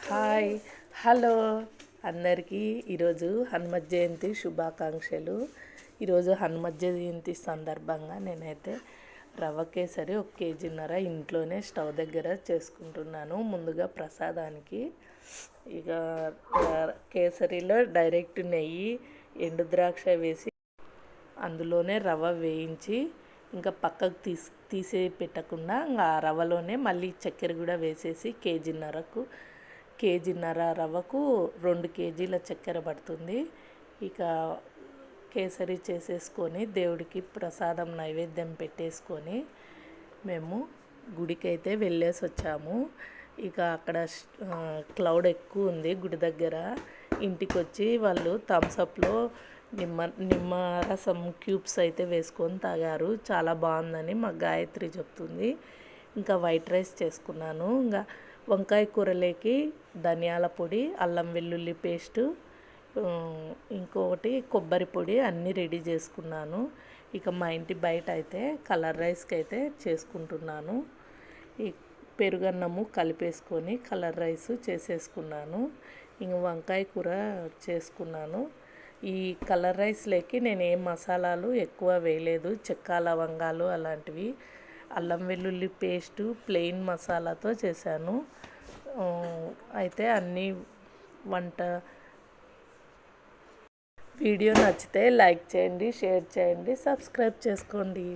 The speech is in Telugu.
హాయ్ హలో అందరికీ ఈరోజు హనుమత్ జయంతి శుభాకాంక్షలు. ఈరోజు హనుమత్ జయంతి సందర్భంగా నేనైతే రవ్వ కేసరి 1.5 కేజీన్నర ఇంట్లోనే స్టవ్ దగ్గర చేసుకుంటున్నాను. ముందుగా ప్రసాదానికి ఇక కేసరిలో డైరెక్ట్ నెయ్యి, ఎండు ద్రాక్ష వేసి అందులోనే రవ్వ వేయించి ఇంకా పక్కకు తీసే పెట్టకుండా ఇంకా ఆ రవ్వలోనే మళ్ళీ చక్కెర కూడా వేసేసి కేజీన్నర రవ్వకు 2 కేజీల చక్కెర పడుతుంది. ఇక కేసరి చేసేసుకొని దేవుడికి ప్రసాదం నైవేద్యం పెట్టేసుకొని మేము గుడికి అయితే వెళ్ళేసి వచ్చాము. ఇక అక్కడ క్లౌడ్ ఎక్కువ ఉంది గుడి దగ్గర. ఇంటికి వచ్చి వాళ్ళు థమ్సప్లో నిమ్మరసం క్యూబ్స్ అయితే వేసుకొని తాగారు. చాలా బాగుందని మా గాయత్రి చెప్తుంది. ఇంకా వైట్ రైస్ చేసుకున్నాను. ఇంకా వంకాయ కూరలోకి ధనియాల పొడి, అల్లం వెల్లుల్లి పేస్టు, ఇంకొకటి కొబ్బరి పొడి అన్నీ రెడీ చేసుకున్నాను. ఇక మా ఇంటి బయట అయితే కలర్ రైస్కి అయితే చేసుకుంటున్నాను. ఈ పెరుగన్నము కలిపేసుకొని కలర్ రైస్ చేసేసుకున్నాను. ఇంక వంకాయ కూర చేసుకున్నాను. ఈ కలర్ రైస్లోకి నేను ఏం మసాలాలు ఎక్కువ వేయలేదు. చెక్క లవంగాలు అలాంటివి, అల్లం వెల్లుల్లి పేస్టు ప్లెయిన్ మసాలాతో చేశాను. అయితే అన్నీ వీడియో నచ్చితే లైక్ చేయండి, షేర్ చేయండి, సబ్స్క్రైబ్ చేసుకోండి.